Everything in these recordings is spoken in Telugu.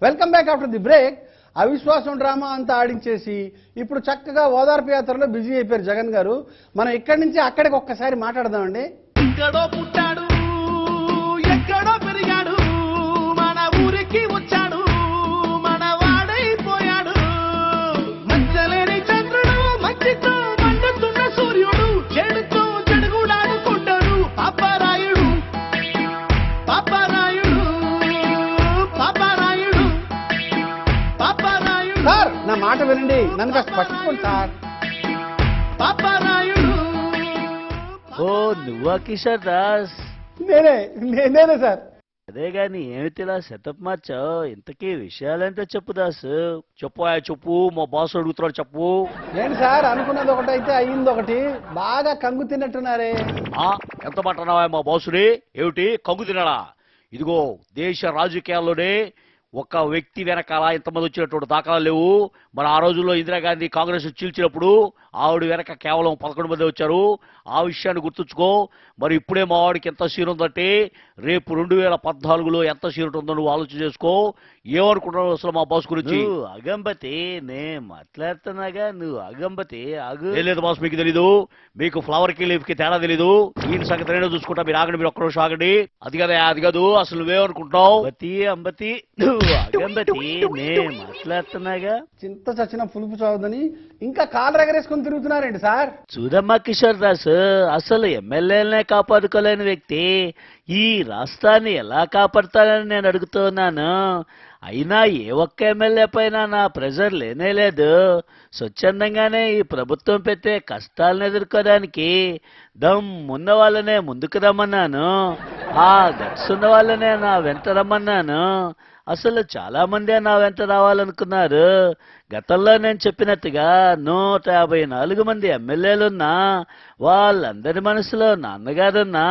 Welcome back after the break. అవిశ్వాసం డ్రామా అంతా ఆడించేసి ఇప్పుడు చక్కగా ఓదార్పు యాత్రలో బిజీ అయిపోయారు జగన్ గారు. మనం ఇక్కడి నుంచి అక్కడికి ఒక్కసారి మాట్లాడదామండి. ఎక్కడో పుట్టాడు, ఎక్కడో పెరిగాడు, మన ఊరికి వచ్చాడు, మన వాడైపోయాడు. మచ్చలేని చంద్రుడు, మంచితో మండుతున్న సూర్యుడు, చెడుతో చెడుగుడాడుకుంటాడు పాపరాయుడు, పాపరాయుడు, పాపరాయుడు, పాపరాయుడు. సార్ నా మాట వినండి, నన్ను కాస్త పట్టుకోండి సార్. పాపరాయుడు. ఓ నువ్వా కిషోర్ దాస్? నేనే సార్. అదే గాని ఏమిటిలా సెటప్ మార్చావు? ఇంతకీ విషయాలంటే చెప్పు దాస్. చెప్పు, మా బాస్ అడుగుతున్నాడు చెప్పు. ఏంటి సార్, అనుకున్నది ఒకటి అయితే అయ్యింది ఒకటి. బాగా కంగు తిన్నట్టున్నారే. ఎంత మాట్లాడినావా మా బాసుని? ఏమిటి కంగు తినడా? ఇదిగో దేశ రాజకీయాల్లోనే ఒక వ్యక్తి వెనకాల ఇంతమంది వచ్చినటువంటి దాఖలాలు లేవు. మరి ఆ రోజుల్లో ఇందిరాగాంధీ కాంగ్రెస్ చీల్చినప్పుడు ఆవిడ వెనక కేవలం 11 మంది వచ్చారు. ఆ విషయాన్ని గుర్తుంచుకో. మరి ఇప్పుడే మా వాడికి ఎంత సీన్ ఉందంటే రేపు 2014లో ఎంత సీన్ ఉంటుందో నువ్వు ఆలోచన చేసుకో. ఏమనుకుంటున్నావు అసలు మా బాస్ గురించి? అగంబతి నే మాట్లాడుతున్నాగా, నువ్వు అగంబతి అగు. లేదు బాస్, మీకు తెలీదు. మీకు ఫ్లవర్ కి లీఫ్ కి తేడా తెలీదు. ఈయన సంగతి నేనే చూసుకుంటా. మీరు ఆగండి, మీరు ఒక్క నిమిషం ఆగండి. అది కాదు అసలు నువ్వేమనుకుంటావు? అంబతి నువ్వు అగంబతి నే మాట్లాడుతున్నాగా. చింత చచ్చిన పులుపు చావదని ఇంకా కాలు ఎగరేసుకొని తిరుగుతున్నారేంటి సార్? చూడమ్మా కిషోర్ దాస్, అసలు ఎమ్మెల్యేలనే కాపాడుకోలేని వ్యక్తి ఈ రాష్ట్రాన్ని ఎలా కాపాడుతానని నేను అడుగుతున్నాను. అయినా ఏ ఒక్క ఎమ్మెల్యే పైన నా ప్రెజర్ లేనేలేదు. స్వచ్ఛందంగానే ఈ ప్రభుత్వం పెట్టే కష్టాలను ఎదుర్కోవడానికి దమ్మున్న వాళ్ళనే ముందుకు రమ్మన్నాను. ఆ గట్స్ ఉన్న వాళ్ళనే నా వెంట రమ్మన్నాను. అసలు చాలా మందే నా వెంట రావాలనుకున్నారు. గతంలో నేను చెప్పినట్టుగా 154 మంది ఎమ్మెల్యేలున్నా వాళ్ళందరి మనసులో నాన్నగారున్నా,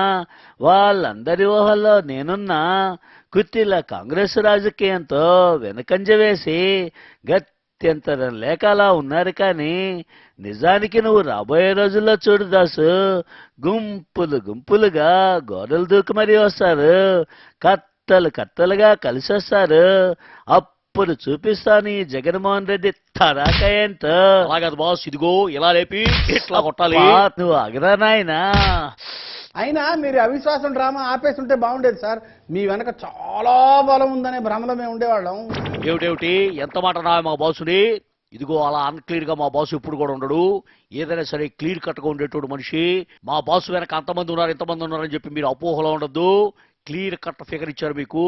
వాళ్ళందరి ఊహల్లో నేనున్నా. కుర్తిలా కాంగ్రెస్ రాజకీయంతో వెనకంజ వేసి గత్యంతరం లేక అలా ఉన్నారు. కానీ నిజానికి నువ్వు రాబోయే రోజుల్లో చూడు దాసు, గుంపులుగా గోడలు దూకి మరీ వస్తారు. కట్టలుగా కలిసి వస్తారు. అప్పుడు చూపిస్తాను ఈ జగన్మోహన్ రెడ్డి తడాక ఏంటో. అలాగే బాస్, ఇదిగో ఇలా లేపి ఇట్లా కొట్టాలి. నువ్వు అగరా నాయనా. అయినా మీరు అవిశ్వాసం డ్రామా ఆపేస్తుంటే బాగుండేది సార్. మీ వెనక చాలా బలం ఉందనే భ్రమలో మేము ఉండేవాళ్ళం. ఏమిటేమిటి ఎంత మాట నా మా బాసుని? ఇదిగో అలా అన్క్లియర్ గా మా బాసు ఇప్పుడు కూడా ఉండడు. ఏదైనా సరే క్లియర్ కట్గా ఉండేటోడు మనిషి. మా బాసు వెనక అంతమంది ఉన్నారు ఇంతమంది ఉన్నారని చెప్పి మీరు అపోహలో ఉండద్దు. క్లియర్ కట్ ఫిగర్ ఇచ్చారు మీకు.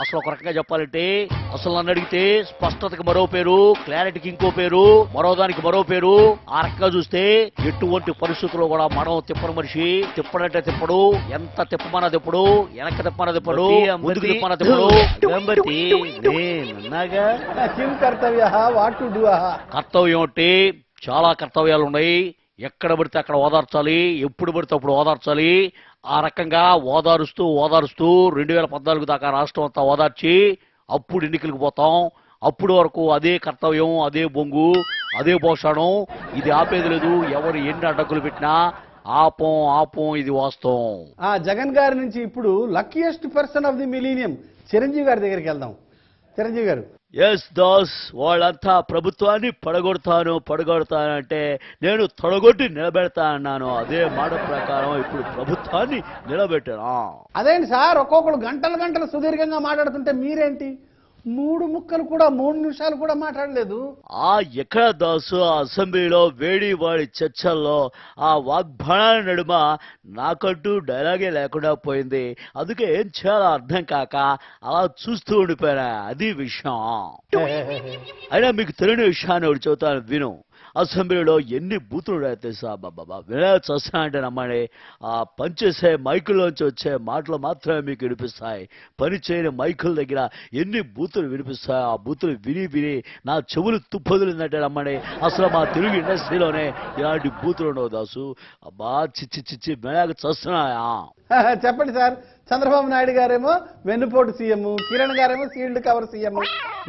అసలు ఒక రకంగా చెప్పాలంటే అసలు నన్ను అడిగితే స్పష్టతకి మరో పేరు, క్లారిటీకి ఇంకో పేరు, మరో దానికి మరో పేరు. ఆ రకంగా చూస్తే ఎటువంటి పరిస్థితుల్లో కూడా మనం తిప్పని మనిషి. తిప్పడంటే తిప్పడు, ఎంత తిప్పమన్నా తిప్పడు, వెనక తిప్పమన్నా తిప్పడు, ముందుకు తిప్పమన్నా తిప్పడు. కర్తవ్యం అంటే చాలా కర్తవ్యాలు ఉన్నాయి. ఎక్కడ పడితే అక్కడ ఓదార్చాలి, ఎప్పుడు పడితే అప్పుడు ఓదార్చాలి. ఆ రకంగా ఓదారుస్తూ 2014 దాకా రాష్ట్రం అంతా ఓదార్చి అప్పుడు ఎన్నికలకు పోతాం. అప్పుడు వరకు అదే కర్తవ్యం, అదే బొంగు, అదే పోషణం. ఇది ఆపేది లేదు. ఎవరు ఎన్ని అడ్డంకులు పెట్టినా ఆపం. ఇది వాస్తవం. జగన్ గారి నుంచి ఇప్పుడు luckiest person of the millennium Chiranjeevi గారి దగ్గరికి వెళ్దాం. చిరంజీవి గారు. ఎస్ దాస్, వాళ్ళంతా ప్రభుత్వాన్ని పడగొడతానంటే నేను తొడగొట్టి నిలబెడతా అన్నాను. అదే మాట ప్రకారం ఇప్పుడు ప్రభుత్వాన్ని నిలబెట్టాను. అదేంటి సార్, ఒక్కొక్కరు గంటలు సుదీర్ఘంగా మాట్లాడుతుంటే మీరేంటి 3 ముక్కలు కూడా 3 నిమిషాలు కూడా మాట్లాడలేదు? ఎక్కడ దాసు అసెంబ్లీలో వేడివాడి చర్చల్లో ఆ వాగ్బాణాల నడుమ నాకంటూ డైలాగే లేకుండా పోయింది. అందుకే ఏం చేయాలో అర్థం కాక అలా చూస్తూ ఉండిపోయినా. అది విషయం. అయినా మీకు తెలియని విషయాన్ని ఒకటి చెబుతాను విను. అసెంబ్లీలో ఎన్ని బూతులు తెలుసా బాబా, వినాయక చూస్తా అంటే నమ్మని. ఆ పనిచేసే మైకుల్లోంచి వచ్చే మాటలు మాత్రమే మీకు వినిపిస్తాయి. పని చేయని మైకుల దగ్గర ఎన్ని బూతులు వినిపిస్తాయి. ఆ బూతులు విని నా చెవులు తుప్పొదిలిందంటే నమ్మని. అసలు మా తెలుగు ఇండస్ట్రీలోనే ఇలాంటి బూతులు ఉండవు దాసు. అబ్బా చిచ్చి వినాయక చూస్తున్నాయా? చెప్పండి సార్, చంద్రబాబు నాయుడు గారేమో వెన్నుపోటు సీఎం, కిరణ్ గారేమో సీల్డ్ కవర్ సీఎం.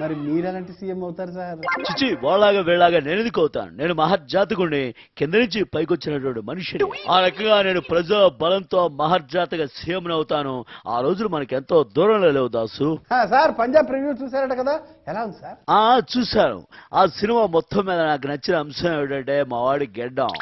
మరి మీరెలాంటి సీఎం అవుతారు సార్? చిచి వాళ్ళగా వీళ్ళగా నేను ఎందుకు అవుతాను? నేను మహర్జాతకుడిని, కింద నుంచి పైకొచ్చినటువంటి మనిషిని. ఆ రకంగా నేను ప్రజా బలంతో మహర్జాతగా సీఎం అవుతాను. ఆ రోజులు మనకి ఎంతో దూరంలో లేవు దాసు. సార్ పంజాబ్ రివ్యూ చూసారట కదా, ఎలా ఉంది సార్? చూశాను. ఆ సినిమా మొత్తం మీద నాకు నచ్చిన అంశం ఏమిటంటే మా వాడి గెడ్డం.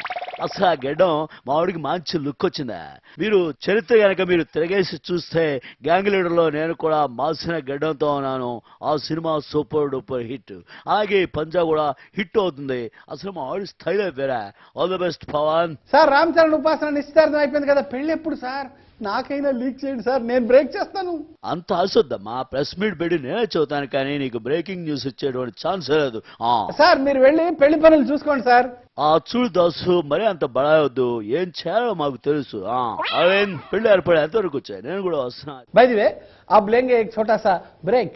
అసలు ఆ గెడ్డం మా వాడికి మంచి లుక్ వచ్చిందా? మీరు చరిత్ర కనుక మీరు తిరగేసి చూస్తే గ్యాంగ్ లీడర్ లో నేను కూడా మాసిన గెడ్డంతో ఉన్నాను. ఆ సినిమా సూపర్ డూపర్ హిట్. అలాగే పంజాబ్ కూడా హిట్ అవుతుంది. అసలు మా వాడి స్టైల్ వేరే. All the best Pavan. Sir Ram Charan Upasana నిశ్చితార్థం అయిపోయింది కదా, పెళ్లి ఎప్పుడు సార్? నాకైనా లీక్ చేయండి సార్, నేను బ్రేక్ చేస్తాను. అంత ఆశొద్దమ్మా, ప్రెస్ మీట్ పెట్టి నేనే చదువుతాను, కానీ నీకు బ్రేకింగ్ న్యూస్ ఇచ్చేటువంటి ఛాన్స్ లేదు. సార్ మీరు వెళ్ళి పెళ్లి పనులు చూసుకోండి సార్. చూడు దాసు, మరీ అంత బడాయొద్దు. ఏం చేయాలో మాకు తెలుసు. అవేం పెళ్లి ఏర్పడే ఎంతవరకు వచ్చాయి, నేను కూడా వస్తున్నా. బై ది వే, अब लेंगे एक छोटा सा ब्रेक.